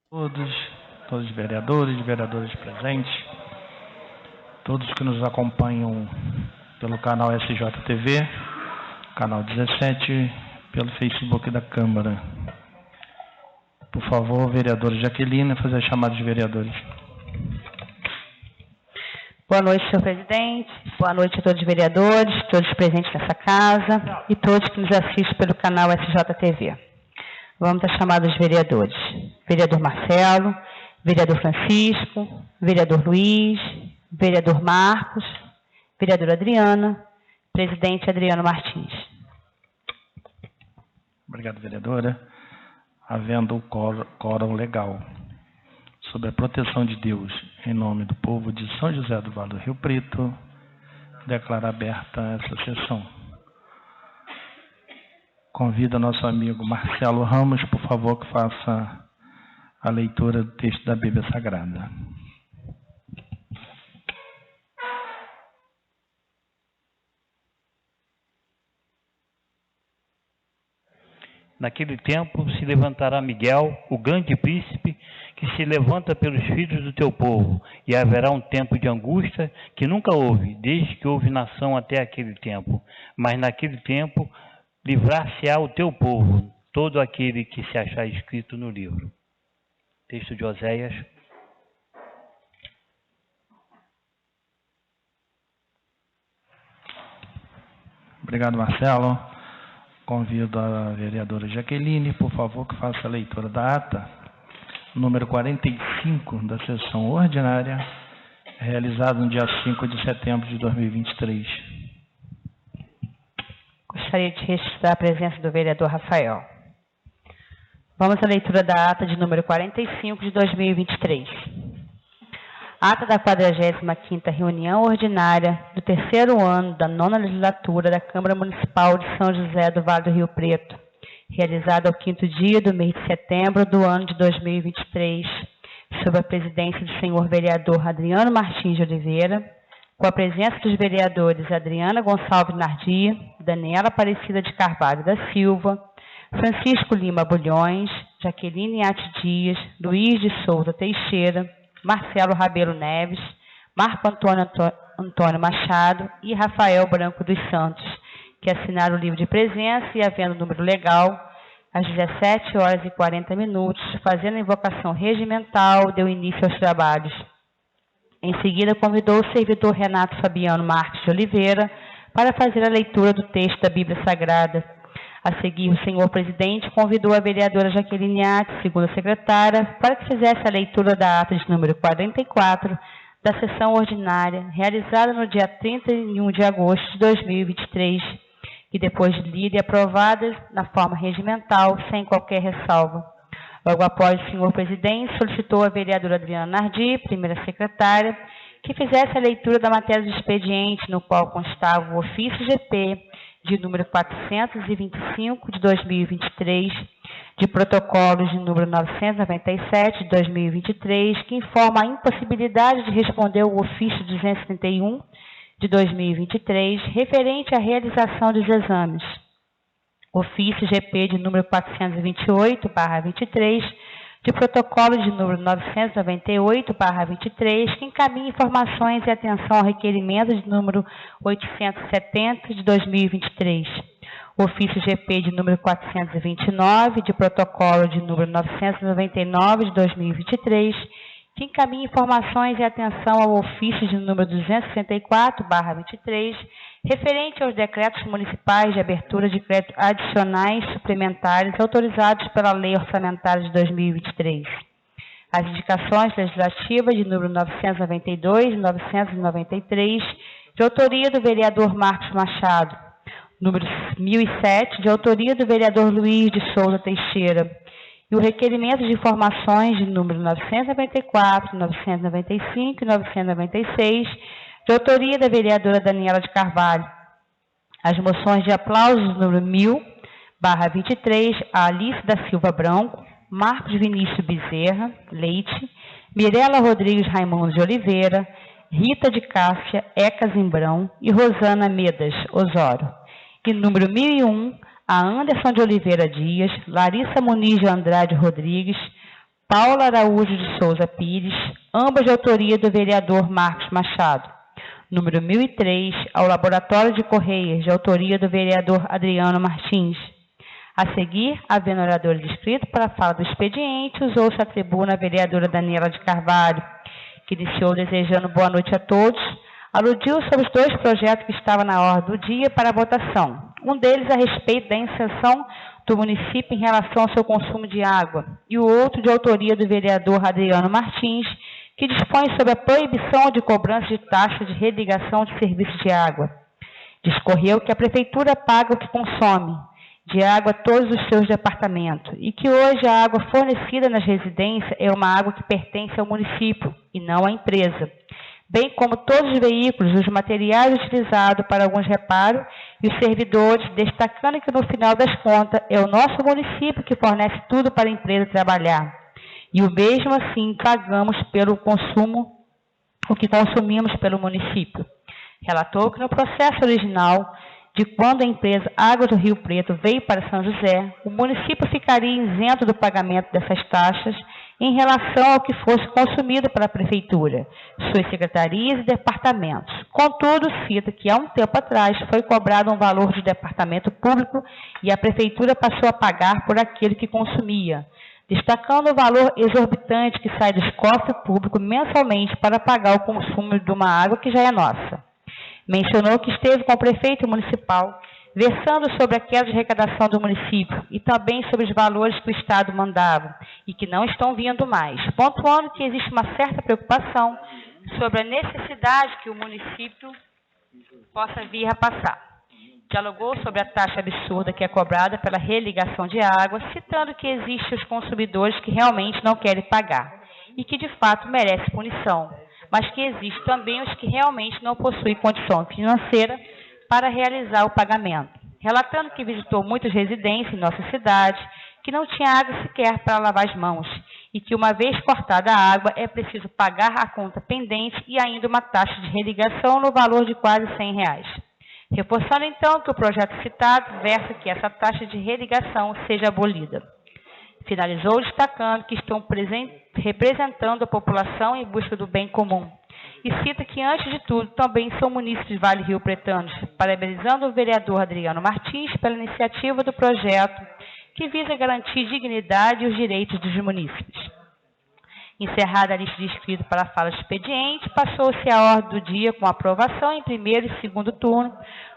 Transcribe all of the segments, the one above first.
Todos os vereadores, vereadoras presentes, todos que nos acompanham pelo canal SJTV, canal 17, pelo Facebook da Câmara. Por favor, vereadora Jaqueline, fazer a chamada dos vereadores. Boa noite, senhor presidente. Boa noite a todos os vereadores, todos presentes nessa casa e todos que nos assistem pelo canal SJTV. Vamos à chamada dos vereadores. Vereador Marcelo, vereador Francisco, vereador Luiz, vereador Marcos, vereadora Adriana, presidente Adriano Martins. Obrigado, vereadora. Havendo o quórum legal, sob a proteção de Deus, em nome do povo de São José do Vale do Rio Preto, declaro aberta essa sessão. Convido nosso amigo Marcelo Ramos, por favor, que faça a leitura do texto da Bíblia Sagrada. Naquele tempo se levantará Miguel, o grande príncipe, que se levanta pelos filhos do teu povo, e haverá um tempo de angústia que nunca houve, desde que houve nação até aquele tempo. Mas naquele tempo livrar-se-á o teu povo, todo aquele que se achar escrito no livro. Texto de Oséias. Obrigado, Marcelo. Convido a vereadora Jaqueline, por favor, que faça a leitura da ata, número 45 da sessão ordinária, realizada no dia 5 de setembro de 2023. Gostaria de registrar a presença do vereador Rafael. Vamos à leitura da ata de número 45 de 2023. Ata da 45ª reunião ordinária do terceiro ano da 9ª legislatura da Câmara Municipal de São José do Vale do Rio Preto, realizada ao 5º dia do mês de setembro do ano de 2023, sob a presidência do senhor vereador Adriano Martins de Oliveira, com a presença dos vereadores Adriana Gonçalves Nardi, Daniela Aparecida de Carvalho da Silva, Francisco Lima Bulhões, Jaqueline Ati Dias, Luiz de Souza Teixeira, Marcelo Rabelo Neves, Marco Antônio Machado e Rafael Branco dos Santos, que assinaram o livro de presença e, havendo número legal, às 17h40, fazendo a invocação regimental, deu início aos trabalhos. Em seguida, convidou o servidor Renato Fabiano Marques de Oliveira para fazer a leitura do texto da Bíblia Sagrada. A seguir, o senhor presidente convidou a vereadora Jaqueline Ati, segunda secretária, para que fizesse a leitura da ata de número 44 da sessão ordinária, realizada no dia 31 de agosto de 2023, e depois de lida e aprovada na forma regimental, sem qualquer ressalva. Logo após, o senhor presidente solicitou à vereadora Adriana Nardi, primeira secretária, que fizesse a leitura da matéria do expediente, no qual constava o ofício GP de número 425 de 2023, de protocolos de número 997 de 2023, que informa a impossibilidade de responder ao ofício 231 de 2023, referente à realização dos exames. Ofício GP de número 428/23, de protocolo de número 998/23, que encaminha informações e atenção ao requerimento de número 870 de 2023. Ofício GP de número 429, de protocolo de número 999 de 2023, que encaminha informações e atenção ao ofício de número 264/23, referente aos decretos municipais de abertura de crédito adicionais suplementares autorizados pela Lei Orçamentária de 2023. As indicações legislativas de número 992 e 993, de autoria do vereador Marcos Machado, número 1007, de autoria do vereador Luiz de Souza Teixeira, e o requerimento de informações de número 994, 995 e 996, de autoria da vereadora Daniela de Carvalho. As moções de aplausos número 1000/23, a Alice da Silva Branco, Marcos Vinícius Bezerra Leite, Mirela Rodrigues Raimundo de Oliveira, Rita de Cássia Eca Zimbrão e Rosana Medas Osório. E número 1001, a Anderson de Oliveira Dias, Larissa Muniz de Andrade Rodrigues, Paula Araújo de Souza Pires, ambas de autoria do vereador Marcos Machado. Número 1003, ao Laboratório de Correias, de autoria do vereador Adriano Martins. A seguir, havendo orador inscrito para a fala do expediente, usou-se a tribuna a vereadora Daniela de Carvalho, que iniciou desejando boa noite a todos, aludiu sobre os dois projetos que estavam na ordem do dia para a votação. Um deles a respeito da inserção do município em relação ao seu consumo de água, e o outro de autoria do vereador Adriano Martins, que dispõe sobre a proibição de cobrança de taxa de religação de serviços de água. Discorreu que a Prefeitura paga o que consome de água a todos os seus departamentos e que hoje a água fornecida nas residências é uma água que pertence ao município e não à empresa, bem como todos os veículos, os materiais utilizados para alguns reparos e os servidores, destacando que no final das contas é o nosso município que fornece tudo para a empresa trabalhar. E o mesmo assim pagamos pelo consumo, o que consumimos pelo município. Relatou que no processo original de quando a empresa Água do Rio Preto veio para São José, o município ficaria isento do pagamento dessas taxas em relação ao que fosse consumido pela Prefeitura, suas secretarias e departamentos. Contudo, cita que há um tempo atrás foi cobrado um valor de departamento público e a Prefeitura passou a pagar por aquele que consumia, destacando o valor exorbitante que sai dos cofres públicos mensalmente para pagar o consumo de uma água que já é nossa. Mencionou que esteve com o prefeito municipal, versando sobre a queda de arrecadação do município e também sobre os valores que o Estado mandava e que não estão vindo mais, pontuando que existe uma certa preocupação sobre a necessidade que o município possa vir a passar. Dialogou sobre a taxa absurda que é cobrada pela religação de água, citando que existem os consumidores que realmente não querem pagar e que de fato merecem punição, mas que existem também os que realmente não possuem condição financeira para realizar o pagamento. Relatando que visitou muitas residências em nossa cidade, que não tinha água sequer para lavar as mãos, e que uma vez cortada a água é preciso pagar a conta pendente e ainda uma taxa de religação no valor de quase R$100. Reforçando então que o projeto citado versa que essa taxa de religação seja abolida. Finalizou destacando que estão representando a população em busca do bem comum. E cita que, antes de tudo, também são munícipes de Vale Rio Pretanos, parabenizando o vereador Adriano Martins pela iniciativa do projeto que visa garantir dignidade e os direitos dos munícipes. Encerrada a lista de inscritos para a fala do expediente, passou-se a ordem do dia com aprovação em primeiro e segundo turno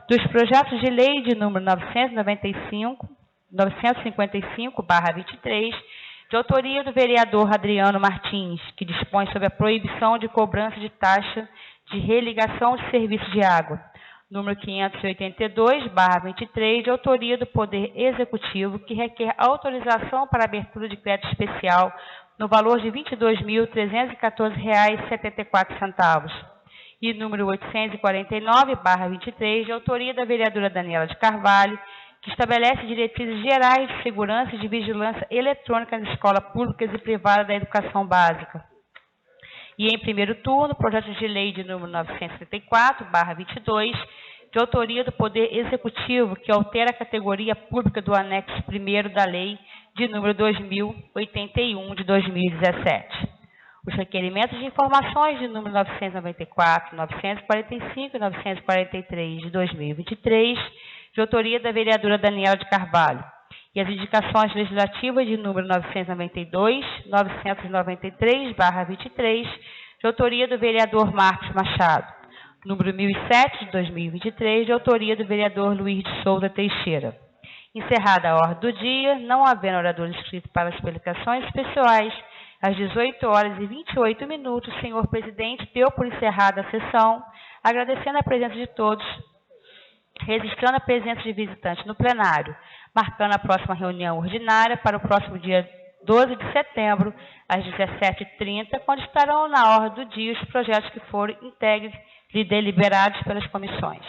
dos projetos de lei de número 955/23, de autoria do vereador Adriano Martins, que dispõe sobre a proibição de cobrança de taxa de religação de serviços de água, número 582/23, de autoria do Poder Executivo, que requer autorização para abertura de crédito especial no valor de R$ 22.314,74, e número 849/23, de autoria da vereadora Daniela de Carvalho, que estabelece diretrizes gerais de segurança e de vigilância eletrônica nas escolas públicas e privadas da educação básica. E em primeiro turno, projeto de lei de número 934/22, de autoria do Poder Executivo, que altera a categoria pública do anexo 1º da lei de número 2081 de 2017. Os requerimentos de informações de número 994, 945 e 943 de 2023, de autoria da vereadora Daniela de Carvalho, e as indicações legislativas de número 992, 993/23, de autoria do vereador Marcos Machado, número 1007 de 2023, de autoria do vereador Luiz de Souza Teixeira. Encerrada a ordem do dia, não havendo orador inscrito para as explicações especiais, às 18h28, o senhor presidente deu por encerrada a sessão, agradecendo a presença de todos, registrando a presença de visitantes no plenário, marcando a próxima reunião ordinária para o próximo dia 12 de setembro, às 17h30, quando estarão na ordem do dia os projetos que forem integres e deliberados pelas comissões.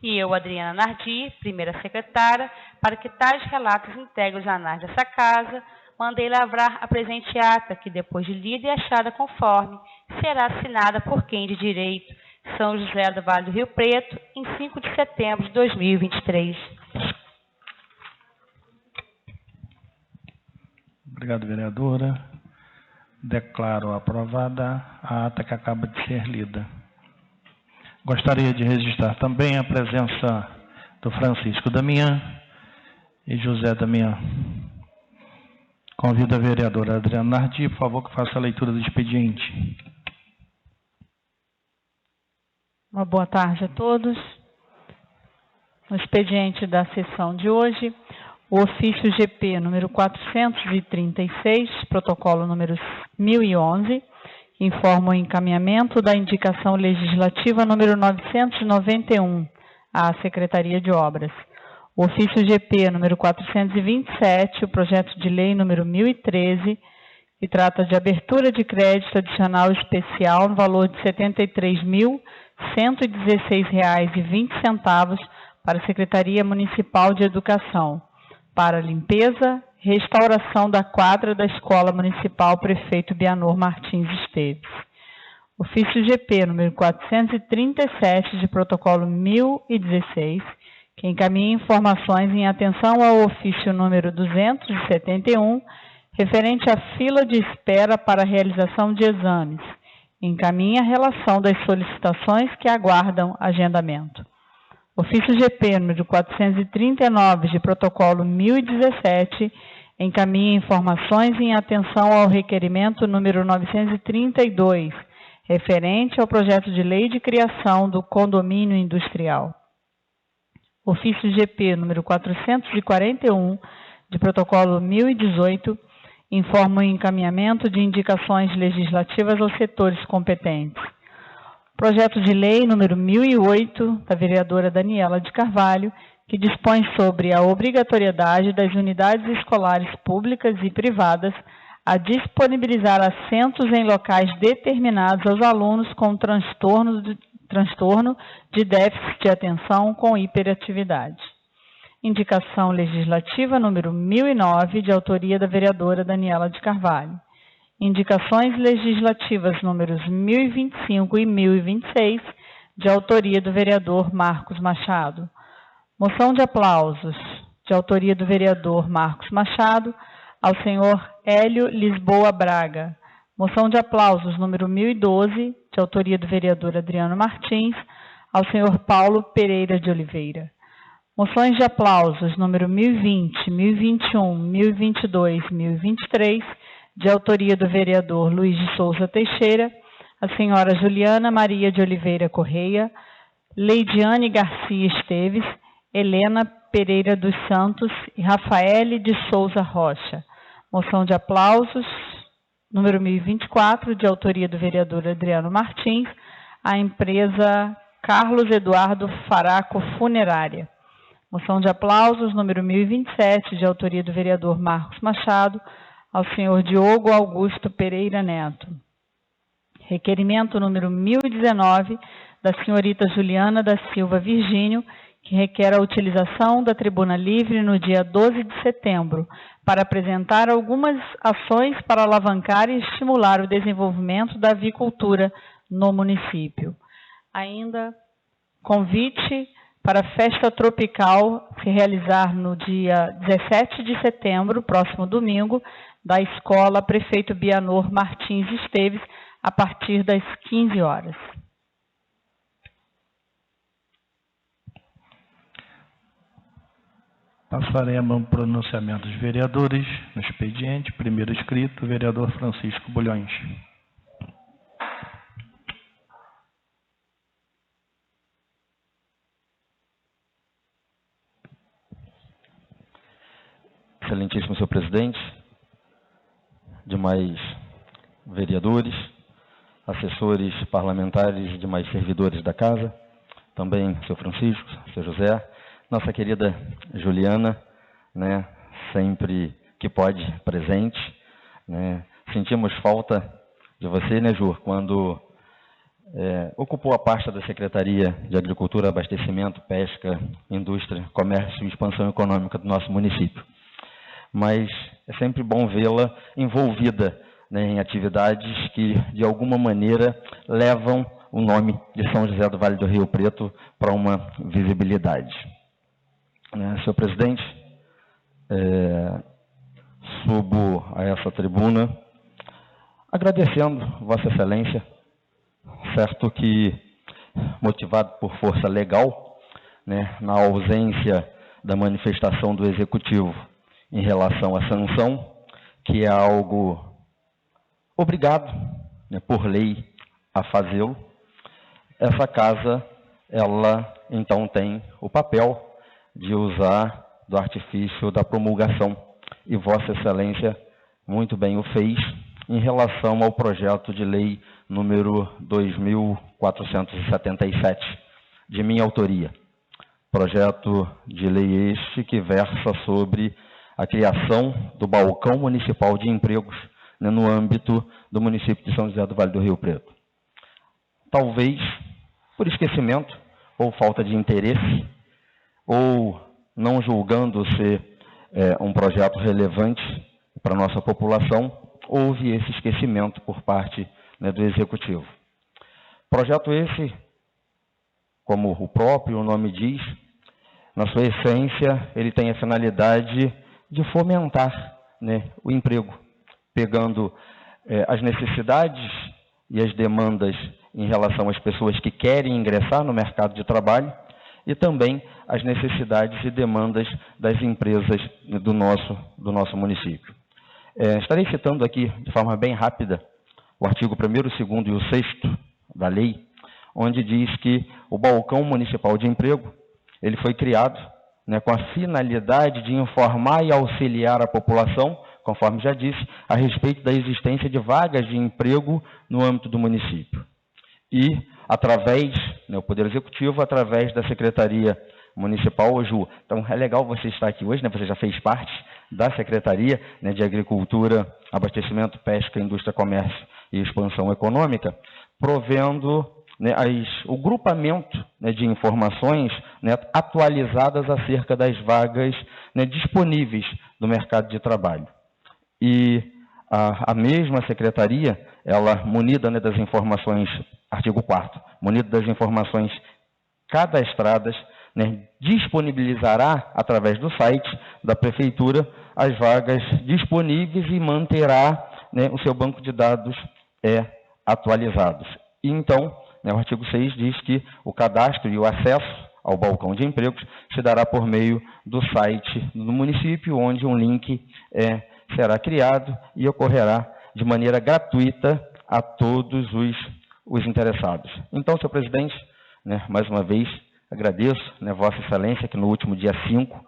E eu, Adriana Nardi, primeira secretária, para que tais relatos integrem os anais dessa casa, mandei lavrar a presente ata, que depois de lida e achada conforme, será assinada por quem de direito, São José do Vale do Rio Preto, em 5 de setembro de 2023. Obrigado, vereadora. Declaro aprovada a ata que acaba de ser lida. Gostaria de registrar também a presença do Francisco Damião e José Damião. Convido a vereadora Adriana Nardi, por favor, que faça a leitura do expediente. Uma boa tarde a todos. No expediente da sessão de hoje, o ofício GP número 436, protocolo número 1011, informa o encaminhamento da indicação legislativa número 991 à Secretaria de Obras. O ofício GP número 427, o projeto de lei número 1013, que trata de abertura de crédito adicional especial no valor de R$ 73.116,20 para a Secretaria Municipal de Educação, para limpeza, restauração da quadra da Escola Municipal Prefeito Bianor Martins Esteves. Ofício GP número 437 de protocolo 1016, que encaminha informações em atenção ao ofício número 271, referente à fila de espera para a realização de exames. Encaminha a relação das solicitações que aguardam agendamento. Ofício GP número 439 de protocolo 1017, encaminha informações em atenção ao requerimento número 932, referente ao projeto de lei de criação do condomínio industrial. Ofício GP número 441, de protocolo 1018, informa o encaminhamento de indicações legislativas aos setores competentes. Projeto de lei número 1008, da vereadora Daniela de Carvalho, que dispõe sobre a obrigatoriedade das unidades escolares públicas e privadas a disponibilizar assentos em locais determinados aos alunos com transtorno de déficit de atenção com hiperatividade. Indicação legislativa número 1009, de autoria da vereadora Daniela de Carvalho. Indicações legislativas números 1025 e 1026, de autoria do vereador Marcos Machado. Moção de aplausos, de autoria do vereador Marcos Machado, ao senhor Hélio Lisboa Braga. Moção de aplausos número 1012, de autoria do vereador Adriano Martins, ao senhor Paulo Pereira de Oliveira. Moções de aplausos número 1020, 1021, 1022, 1023, de autoria do vereador Luiz de Souza Teixeira, a senhora Juliana Maria de Oliveira Correia, Leidiane Garcia Esteves, Helena Pereira dos Santos e Rafaele de Souza Rocha. Moção de aplausos número 1024, de autoria do vereador Adriano Martins, à empresa Carlos Eduardo Faraco Funerária. Moção de aplausos número 1027, de autoria do vereador Marcos Machado, ao senhor Diogo Augusto Pereira Neto. Requerimento número 1019, da senhorita Juliana da Silva Virgínio, que requer a utilização da tribuna livre no dia 12 de setembro, para apresentar algumas ações para alavancar e estimular o desenvolvimento da avicultura no município. Ainda, convite para a festa tropical se realizar no dia 17 de setembro, próximo domingo, da Escola Prefeito Bianor Martins Esteves, a partir das 15 horas. Passarei a mão para o pronunciamento dos vereadores no expediente. Primeiro escrito, o vereador Francisco Bulhões. Excelentíssimo senhor presidente, demais vereadores, assessores parlamentares e demais servidores da casa, também senhor Francisco, senhor José, nossa querida Juliana, né, sempre que pode, presente, né, sentimos falta de você, né, Ju, quando ocupou a pasta da Secretaria de Agricultura, Abastecimento, Pesca, Indústria, Comércio e Expansão Econômica do nosso município. Mas é sempre bom vê-la envolvida, né, em atividades que, de alguma maneira, levam o nome de São José do Vale do Rio Preto para uma visibilidade. Senhor presidente, subo a essa tribuna agradecendo Vossa Excelência, certo que motivado por força legal, né, na ausência da manifestação do Executivo em relação à sanção, que é algo obrigado, né, por lei a fazê-lo, essa casa, ela então tem o papel de usar do artifício da promulgação, e Vossa Excelência muito bem o fez em relação ao projeto de lei número 2.477, de minha autoria. Projeto de lei este que versa sobre a criação do balcão municipal de empregos, né, no âmbito do município de São José do Vale do Rio Preto. Talvez por esquecimento ou falta de interesse, ou não julgando ser um projeto relevante para a nossa população, houve esse esquecimento por parte, né, do Executivo. Projeto esse, como o próprio nome diz, na sua essência, ele tem a finalidade de fomentar, né, o emprego, pegando as necessidades e as demandas em relação às pessoas que querem ingressar no mercado de trabalho e também as necessidades e demandas das empresas do nosso município. Estarei citando aqui de forma bem rápida o artigo 1º, 2º e o 6º da lei, onde diz que o balcão municipal de emprego ele foi criado, né, com a finalidade de informar e auxiliar a população, conforme já disse, a respeito da existência de vagas de emprego no âmbito do município. E, através, né, o Poder Executivo, através da Secretaria Municipal, ô Ju, então é legal você estar aqui hoje, né, você já fez parte da Secretaria, né, de Agricultura, Abastecimento, Pesca, Indústria, Comércio e Expansão Econômica, provendo, né, o grupamento, né, de informações, né, atualizadas acerca das vagas, né, disponíveis no mercado de trabalho. E a mesma secretaria, ela munida, né, das informações, artigo 4º, munida das informações cadastradas, né, disponibilizará através do site da prefeitura as vagas disponíveis e manterá, né, o seu banco de dados atualizados. E então, né, o artigo 6 diz que o cadastro e o acesso ao balcão de empregos se dará por meio do site do município, onde um link será criado e ocorrerá de maneira gratuita a todos os interessados. Então, senhor presidente, né, mais uma vez agradeço, né, Vossa Excelência, que no último dia 5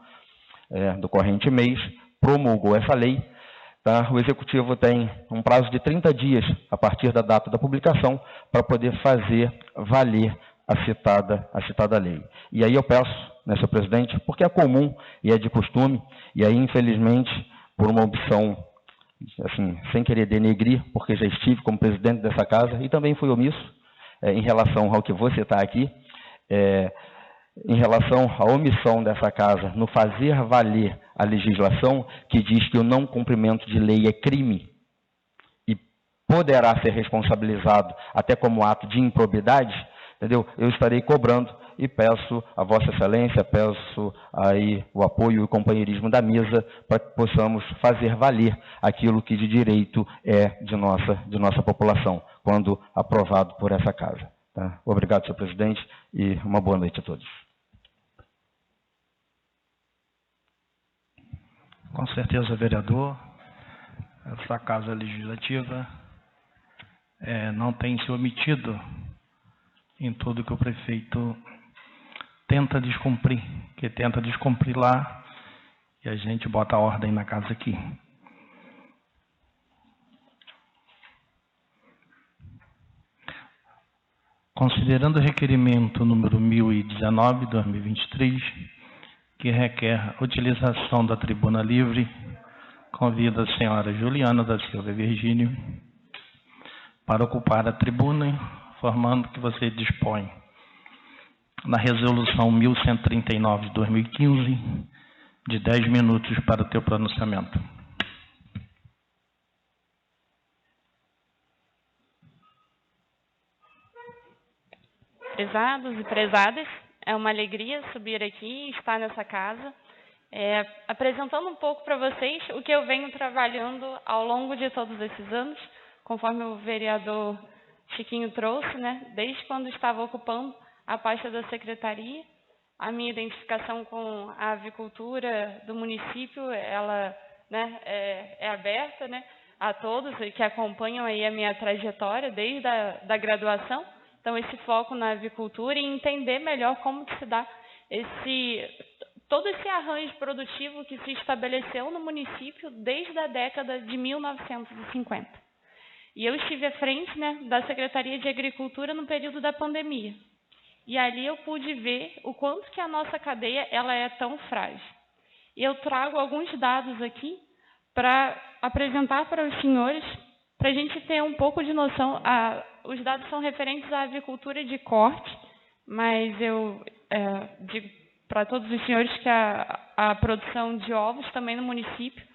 do corrente mês promulgou essa lei. Tá? O Executivo tem um prazo de 30 dias a partir da data da publicação para poder fazer valer a citada lei. E aí eu peço, né, senhor presidente, porque é comum e é de costume, e aí infelizmente por uma opção, assim, sem querer denegrir, porque já estive como presidente dessa casa e também fui omisso em relação ao que vou citar aqui, em relação à omissão dessa casa no fazer valer a legislação que diz que o não cumprimento de lei é crime e poderá ser responsabilizado até como ato de improbidade, entendeu? Eu estarei cobrando e peço a Vossa Excelência, peço aí o apoio e o companheirismo da mesa para que possamos fazer valer aquilo que de direito é de nossa população, quando aprovado por essa casa. Tá? Obrigado, senhor presidente, e uma boa noite a todos. Com certeza, vereador, essa Casa Legislativa não tem se omitido em tudo que o prefeito tenta descumprir, que tenta descumprir lá, e a gente bota a ordem na casa aqui. Considerando o requerimento número 1019/2023, que requer a utilização da tribuna livre, convido a senhora Juliana da Silva Virgínio para ocupar a tribuna, informando que você dispõe na resolução 1139 de 2015 de 10 minutos para o teu pronunciamento. Prezados e prezadas, é uma alegria subir aqui e estar nessa casa, apresentando um pouco para vocês o que eu venho trabalhando ao longo de todos esses anos conforme o vereador Chiquinho trouxe, né, desde quando estava ocupando a pasta da secretaria, a minha identificação com a avicultura do município, ela, né, é aberta, né, a todos que acompanham aí a minha trajetória desde da graduação. Então, esse foco na avicultura e entender melhor como que se dá todo esse arranjo produtivo que se estabeleceu no município desde a década de 1950. E eu estive à frente, né, da Secretaria de Agricultura no período da pandemia. E ali eu pude ver o quanto que a nossa cadeia ela é tão frágil. E eu trago alguns dados aqui para apresentar para os senhores, para a gente ter um pouco de noção. Os dados são referentes à avicultura de corte, mas eu digo para todos os senhores que a produção de ovos também no município,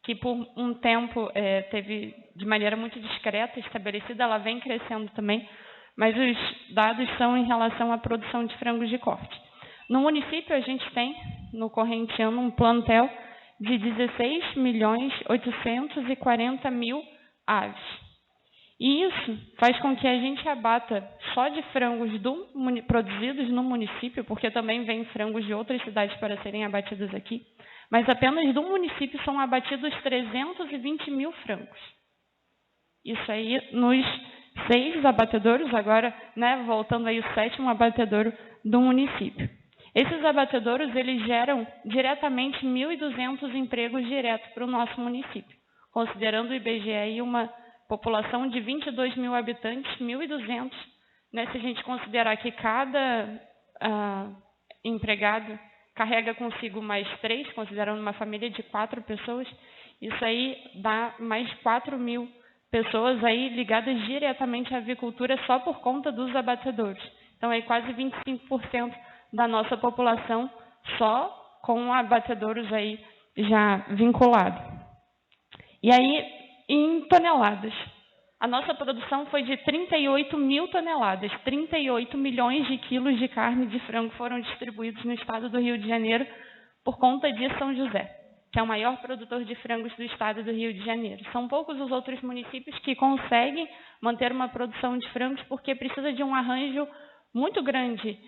que por um tempo teve de maneira muito discreta, estabelecida, ela vem crescendo também, mas os dados são em relação à produção de frangos de corte. No município, a gente tem, no corrente ano, um plantel de 16.840.000 aves. E isso faz com que a gente abata só de frangos produzidos no município, porque também vem frangos de outras cidades para serem abatidos aqui, mas apenas do município são abatidos 320.000 frangos. Isso aí nos 6 abatedouros, agora, né, voltando aí o 7º abatedouro do município. Esses abatedouros, eles geram diretamente 1.200 empregos diretos para o nosso município. Considerando o IBGE aí uma população de 22.000 habitantes, 1.200, né, se a gente considerar que cada empregado carrega consigo mais 3, considerando uma família de 4 pessoas, isso aí dá mais 4.000 pessoas aí ligadas diretamente à avicultura só por conta dos abatedouros. Então, aí quase 25% da nossa população só com abatedouros aí já vinculados. E aí, em toneladas, a nossa produção foi de 38.000 toneladas, 38 milhões de quilos de carne de frango foram distribuídos no estado do Rio de Janeiro por conta de São José, que é o maior produtor de frangos do estado do Rio de Janeiro. São poucos os outros municípios que conseguem manter uma produção de frangos porque precisa de um arranjo muito grande,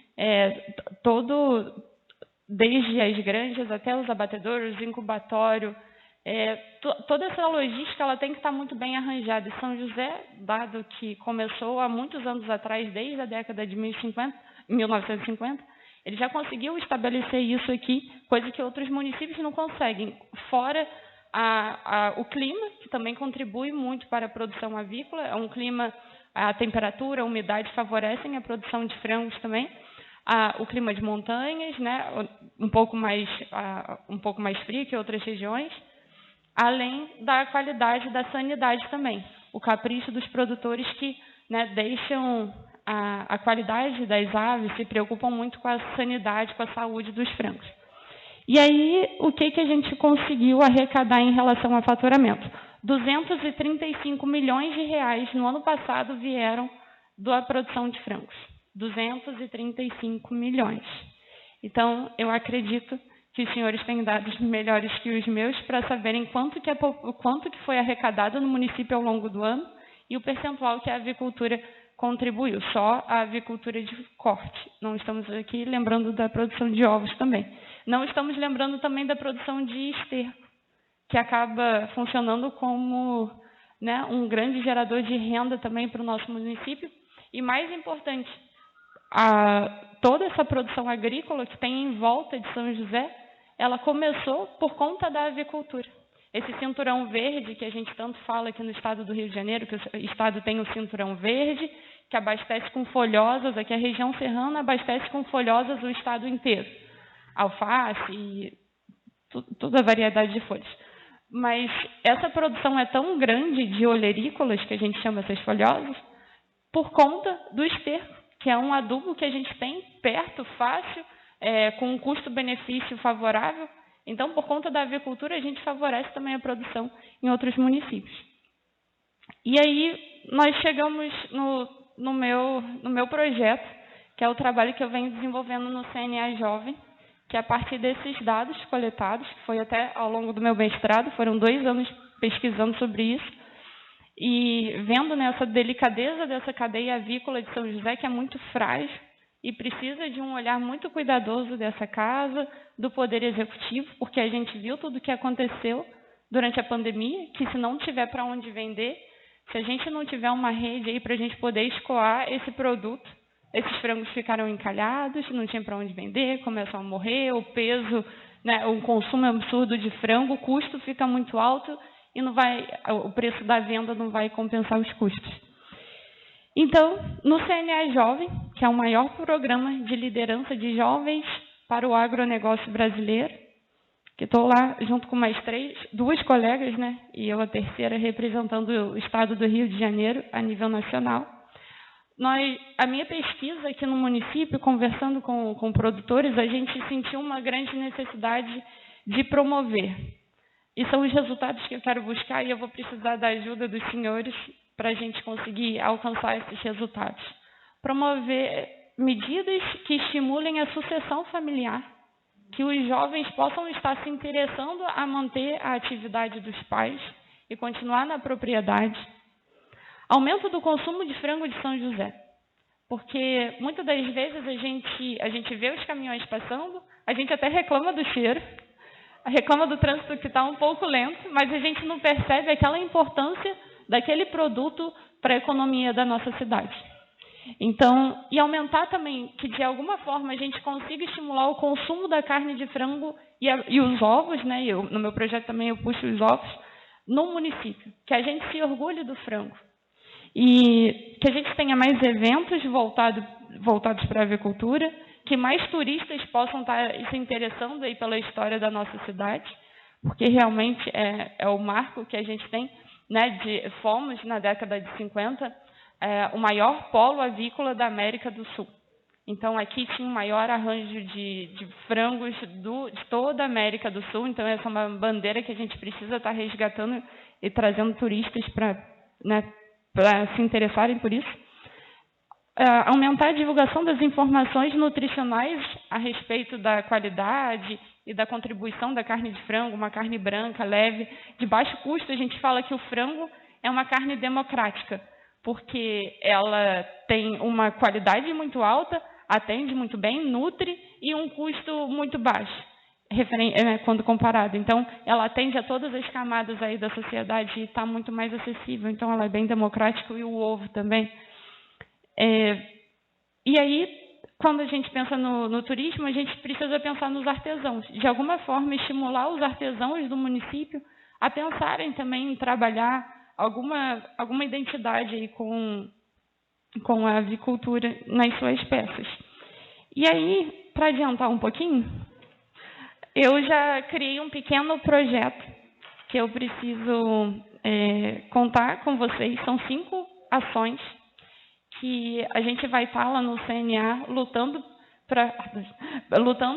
desde as granjas até os abatedouros, incubatório, toda essa logística ela tem que estar muito bem arranjada. E São José, dado que começou há muitos anos atrás, desde a década de 1950, ele já conseguiu estabelecer isso aqui, coisa que outros municípios não conseguem. Fora o clima, que também contribui muito para a produção avícola, é um clima, a temperatura, a umidade favorecem a produção de frangos também. O clima de montanhas, né, um pouco mais frio que outras regiões, além da qualidade da sanidade também. O capricho dos produtores que, né, deixam a qualidade das aves, se preocupam muito com a sanidade, com a saúde dos frangos. E aí, o que a gente conseguiu arrecadar em relação ao faturamento? 235 milhões de reais no ano passado vieram da produção de frangos. 235 milhões. Então, eu acredito que os senhores têm dados melhores que os meus para saberem quanto que foi arrecadado no município ao longo do ano e o percentual que a avicultura contribuiu, só a avicultura de corte. Não estamos aqui lembrando da produção de ovos também. Não estamos lembrando também da produção de esterco, que acaba funcionando como, né, um grande gerador de renda também para o nosso município. E mais importante, toda essa produção agrícola que tem em volta de São José, ela começou por conta da avicultura. Esse cinturão verde que a gente tanto fala aqui no estado do Rio de Janeiro, que o estado tem o cinturão verde, que abastece com folhosas, aqui a região serrana abastece com folhosas o estado inteiro. Alface e toda a variedade de folhas. Mas essa produção é tão grande de olerícolas, que a gente chama essas folhosas, por conta do esterco, que é um adubo que a gente tem perto, fácil, com um custo-benefício favorável. Então, por conta da avicultura, a gente favorece também a produção em outros municípios. E aí, nós chegamos no meu projeto, que é o trabalho que eu venho desenvolvendo no CNA Jovem, que a partir desses dados coletados, que foi até ao longo do meu mestrado, foram 2 anos pesquisando sobre isso, e vendo nessa delicadeza dessa cadeia avícola de São José, que é muito frágil e precisa de um olhar muito cuidadoso dessa casa, do Poder Executivo, porque a gente viu tudo o que aconteceu durante a pandemia, que se não tiver para onde vender, se a gente não tiver uma rede aí para a gente poder escoar esse produto, esses frangos ficaram encalhados, não tinha para onde vender, começam a morrer, o peso, né, o consumo absurdo de frango, o custo fica muito alto e não vai, o preço da venda não vai compensar os custos. Então, no CNA Jovem, que é o maior programa de liderança de jovens para o agronegócio brasileiro, que estou lá junto com mais duas colegas, né, e eu a terceira representando o estado do Rio de Janeiro a nível nacional. A minha pesquisa aqui no município, conversando com produtores, a gente sentiu uma grande necessidade de promover. E são os resultados que eu quero buscar e eu vou precisar da ajuda dos senhores para a gente conseguir alcançar esses resultados. Promover medidas que estimulem a sucessão familiar, que os jovens possam estar se interessando a manter a atividade dos pais e continuar na propriedade. Aumento do consumo de frango de São José, porque muitas das vezes a gente vê os caminhões passando, a gente até reclama do cheiro, reclama do trânsito que está um pouco lento, mas a gente não percebe aquela importância daquele produto para a economia da nossa cidade. Então, e aumentar também, que de alguma forma a gente consiga estimular o consumo da carne de frango e os ovos, né? No meu projeto também eu puxo os ovos, no município, que a gente se orgulhe do frango. E que a gente tenha mais eventos voltados para a avicultura, que mais turistas possam estar se interessando aí pela história da nossa cidade, porque realmente é o marco que a gente tem, né? Fomos, na década de 50, o maior polo avícola da América do Sul. Então, aqui tinha o maior arranjo de frangos de toda a América do Sul. Então, essa é uma bandeira que a gente precisa estar resgatando e trazendo turistas para se interessarem por isso. Aumentar a divulgação das informações nutricionais a respeito da qualidade e da contribuição da carne de frango, uma carne branca, leve, de baixo custo. A gente fala que o frango é uma carne democrática, porque ela tem uma qualidade muito alta, atende muito bem, nutre e um custo muito baixo, quando comparado. Então, ela atende a todas as camadas aí da sociedade e está muito mais acessível. Então, ela é bem democrática e o ovo também. E aí, quando a gente pensa no turismo, a gente precisa pensar nos artesãos. De alguma forma, estimular os artesãos do município a pensarem também em trabalhar alguma identidade aí com a avicultura nas suas peças. E aí, para adiantar um pouquinho, eu já criei um pequeno projeto que eu preciso contar com vocês. São 5 ações que a gente vai estar lá no CNA lutando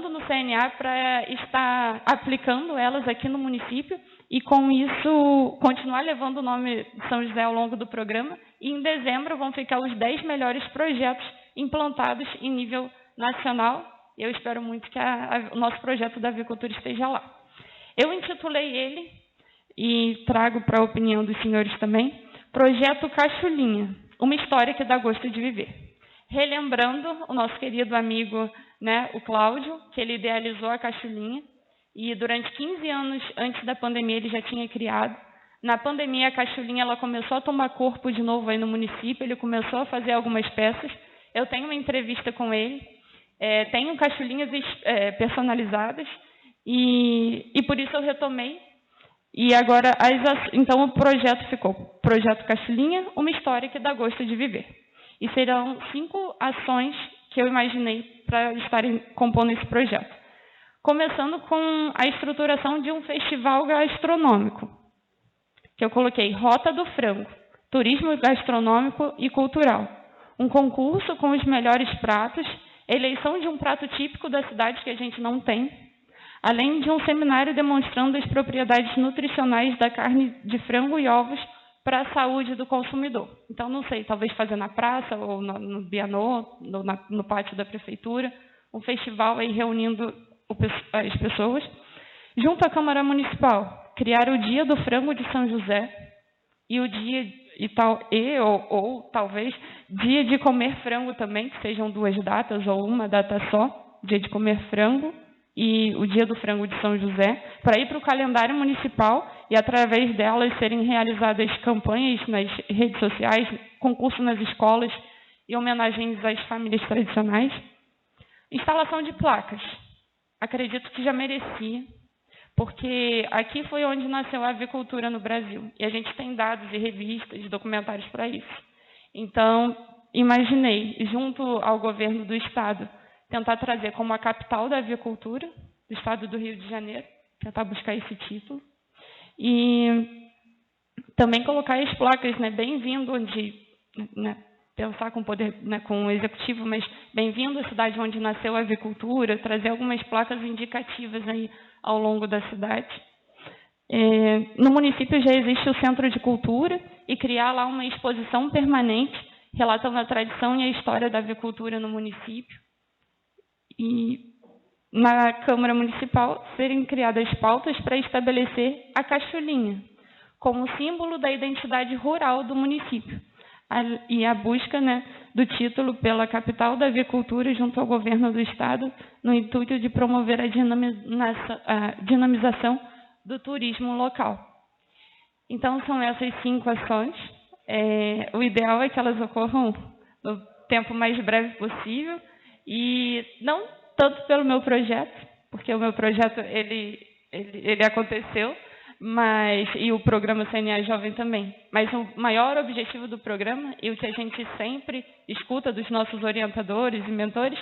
no CNA para estar aplicando elas aqui no município e, com isso, continuar levando o nome de São José ao longo do programa. E, em dezembro, vão ficar os 10 melhores projetos implantados em nível nacional. Eu espero muito que o nosso projeto da avicultura esteja lá. Eu intitulei ele, e trago para a opinião dos senhores também, Projeto Cachulinha, uma história que dá gosto de viver. Relembrando o nosso querido amigo, né, o Cláudio, que ele idealizou a Cachulinha, e durante 15 anos antes da pandemia ele já tinha criado. Na pandemia, a Cachulinha ela começou a tomar corpo de novo aí no município, ele começou a fazer algumas peças. Eu tenho uma entrevista com ele, tenho cachulinhas personalizadas, e por isso eu retomei. E agora, então, o projeto ficou Projeto Cachulinha, uma história que dá gosto de viver. E serão 5 ações que eu imaginei para estarem compondo esse projeto. Começando com a estruturação de um festival gastronômico, que eu coloquei Rota do Frango, turismo gastronômico e cultural. Um concurso com os melhores pratos, eleição de um prato típico da cidade que a gente não tem, além de um seminário demonstrando as propriedades nutricionais da carne de frango e ovos para a saúde do consumidor. Então, não sei, talvez fazer na praça ou no Bianô, no pátio da prefeitura, um festival aí reunindo as pessoas. Junto à Câmara Municipal, criar o Dia do Frango de São José e o Dia ou talvez dia de comer frango também, que sejam 2 datas ou uma data só, dia de comer frango e o dia do frango de São José, para ir para o calendário municipal e, através delas, serem realizadas campanhas nas redes sociais, concurso nas escolas e homenagens às famílias tradicionais. Instalação de placas. Acredito que já merecia, porque aqui foi onde nasceu a avicultura no Brasil. E a gente tem dados e revistas, documentários para isso. Então, imaginei, junto ao governo do Estado, tentar trazer como a capital da avicultura do Estado do Rio de Janeiro, tentar buscar esse título. E também colocar as placas, né, bem-vindo, onde, né, pensar com o poder, né, com o executivo, mas bem-vindo à cidade onde nasceu a avicultura, trazer algumas placas indicativas aí ao longo da cidade. No município já existe o Centro de Cultura e criar lá uma exposição permanente relatando a tradição e a história da avicultura no município. E na Câmara Municipal serem criadas pautas para estabelecer a cacholinha como símbolo da identidade rural do município e a busca, né, do título pela capital da avicultura junto ao governo do Estado no intuito de promover a dinamização do turismo local. Então, são essas 5 ações. O ideal é que elas ocorram no tempo mais breve possível e não tanto pelo meu projeto, porque o meu projeto ele aconteceu, e o programa CNA Jovem também. Mas o maior objetivo do programa, e o que a gente sempre escuta dos nossos orientadores e mentores,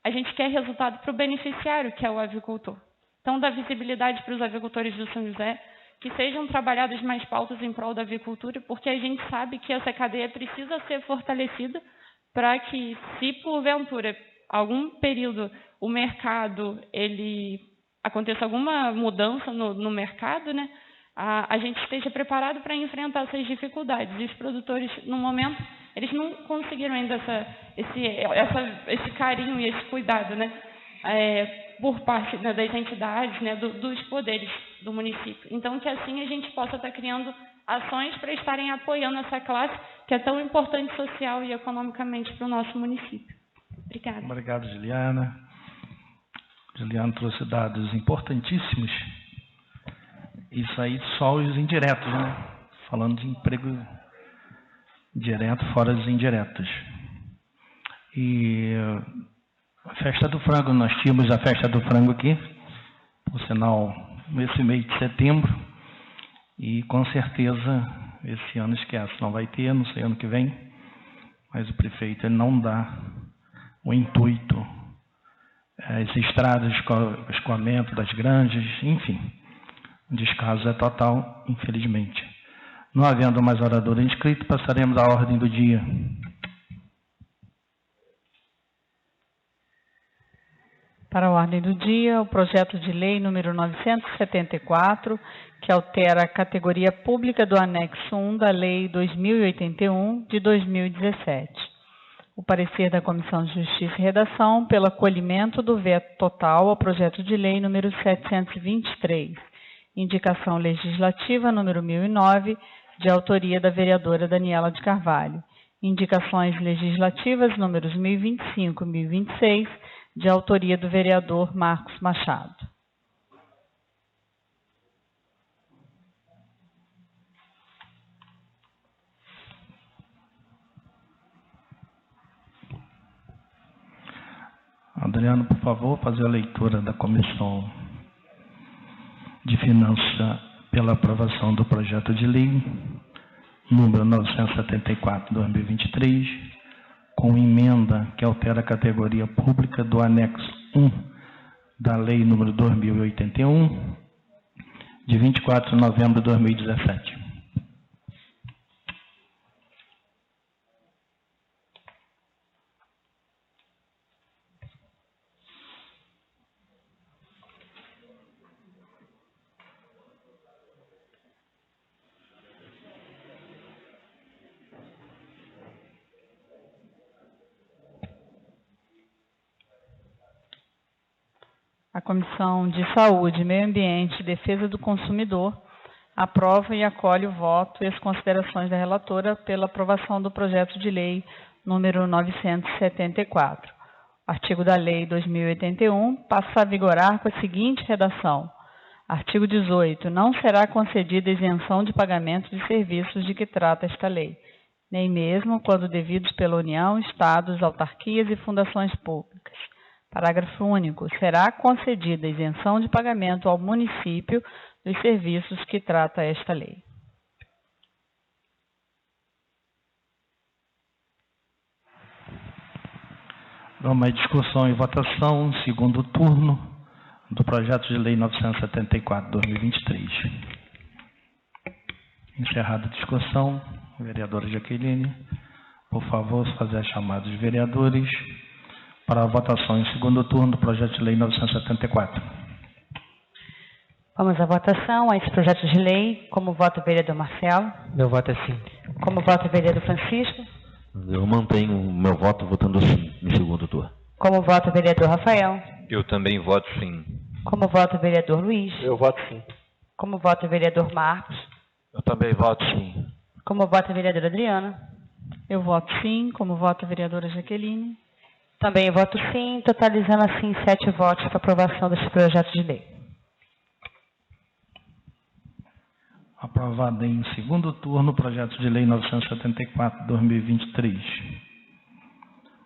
a gente quer resultado para o beneficiário, que é o avicultor. Então, dar visibilidade para os avicultores do São José, que sejam trabalhadas mais pautas em prol da avicultura, porque a gente sabe que essa cadeia precisa ser fortalecida para que, se porventura, algum período, o mercado, aconteça alguma mudança no mercado, né, a gente esteja preparado para enfrentar essas dificuldades. E os produtores, no momento, eles não conseguiram ainda esse carinho e esse cuidado, né, por parte, né, das entidades, né, dos poderes do município. Então, que assim a gente possa estar criando ações para estarem apoiando essa classe que é tão importante social e economicamente para o nosso município. Obrigada. Obrigado, Juliana. Juliana trouxe dados importantíssimos. Isso aí só os indiretos, né? Falando de emprego direto, fora os indiretos. E a festa do frango, nós tínhamos a festa do frango aqui, por sinal, nesse mês de setembro, e com certeza esse ano esquece, não vai ter, não sei ano que vem, mas o prefeito ele não dá o intuito, as estradas, escoamento das granjas, enfim, o descaso é total, infelizmente. Não havendo mais orador inscrito, passaremos à ordem do dia. Para a ordem do dia, o projeto de lei número 974, que altera a categoria pública do anexo 1 da Lei 2081 de 2017. O parecer da Comissão de Justiça e Redação pelo acolhimento do veto total ao projeto de lei número 723, indicação legislativa número 1009, de autoria da vereadora Daniela de Carvalho. Indicações legislativas números 1025 e 1026, de autoria do vereador Marcos Machado. Adriano, por favor, fazer a leitura da Comissão de Finanças pela aprovação do projeto de lei número 974/2023, com emenda que altera a categoria pública do anexo 1 da Lei número 2081, de 24 de novembro de 2017. A Comissão de Saúde, Meio Ambiente e Defesa do Consumidor aprova e acolhe o voto e as considerações da relatora pela aprovação do projeto de lei número 974. O artigo da Lei 2081 passa a vigorar com a seguinte redação. Artigo 18. Não será concedida isenção de pagamento de serviços de que trata esta lei, nem mesmo quando devidos pela União, Estados, autarquias e fundações públicas. Parágrafo único. Será concedida isenção de pagamento ao município dos serviços que trata esta lei. Vamos à discussão e votação, segundo turno, do projeto de lei 974/2023. Encerrada a discussão, vereadora Jaqueline, por favor, fazer a chamada dos vereadores para a votação em segundo turno do projeto de lei 974. Vamos à votação a esse projeto de lei. Como vota o vereador Marcelo? Meu voto é sim. Como vota o vereador Francisco? Eu mantenho o meu voto votando sim no segundo turno. Como vota o vereador Rafael? Eu também voto sim. Como vota o vereador Luiz? Eu voto sim. Como vota o vereador Marcos? Eu também voto sim. Como vota a vereadora Adriana? Eu voto sim. Como vota a vereadora Jaqueline? Também voto sim, totalizando assim 7 votos para aprovação deste projeto de lei. Aprovado em segundo turno o projeto de lei 974/2023.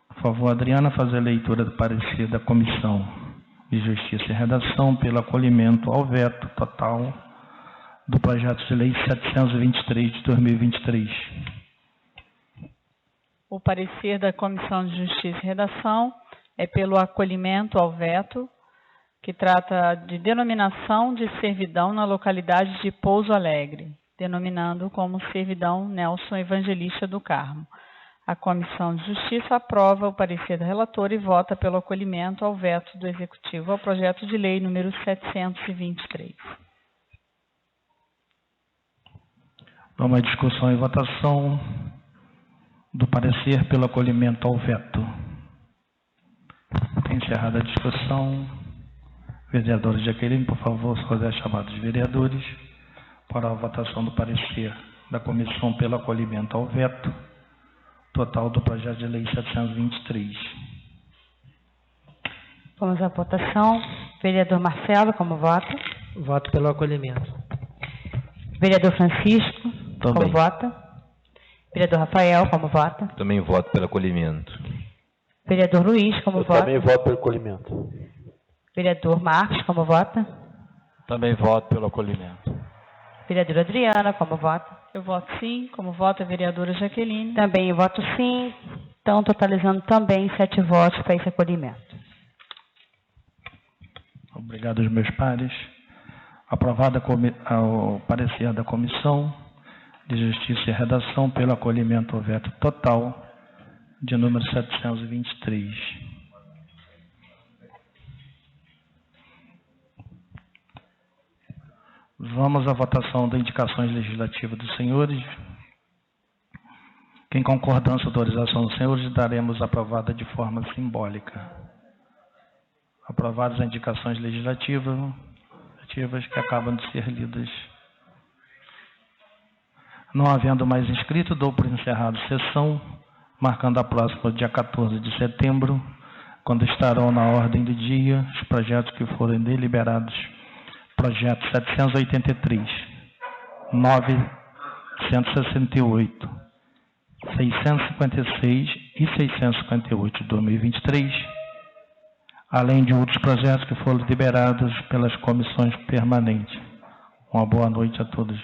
Por favor, Adriana, fazer a leitura do parecer da Comissão de Justiça e Redação pelo acolhimento ao veto total do projeto de lei 723 de 2023. O parecer da Comissão de Justiça e Redação é pelo acolhimento ao veto, que trata de denominação de servidão na localidade de Pouso Alegre, denominando como servidão Nelson Evangelista do Carmo. A Comissão de Justiça aprova o parecer da relatora e vota pelo acolhimento ao veto do Executivo ao projeto de lei número 723. Vamos à discussão e votação do parecer pelo acolhimento ao veto. Encerrada a discussão, vereadora Jaqueline, por favor, fazer a chamada dos vereadores para a votação do parecer da comissão pelo acolhimento ao veto total do projeto de lei 723. Vamos à votação. Vereador Marcelo, como vota? Voto pelo acolhimento. Vereador Francisco, Também. como vota? Vereador Rafael, como vota? Também voto pelo acolhimento. Vereador Luiz, como vota? Também voto pelo acolhimento. Vereador Marcos, como vota? Também voto pelo acolhimento. Vereadora Adriana, como vota? Eu voto sim. Como vota a vereadora Jaqueline? Também voto sim. Então, totalizando também 7 votos para esse acolhimento. Obrigado aos meus pares. Aprovado o parecer da Comissão de Justiça e Redação pelo acolhimento ao veto total de número 723. Vamos à votação das indicações legislativas dos senhores. Que, em concordância e autorização dos senhores, daremos aprovada de forma simbólica. Aprovadas as indicações legislativas que acabam de ser lidas. Não havendo mais inscrito, dou por encerrado a sessão, marcando a próxima dia 14 de setembro, quando estarão na ordem do dia os projetos que forem deliberados. Projeto 783, 968, 656 e 658 de 2023, além de outros projetos que foram liberados pelas comissões permanentes. Uma boa noite a todos.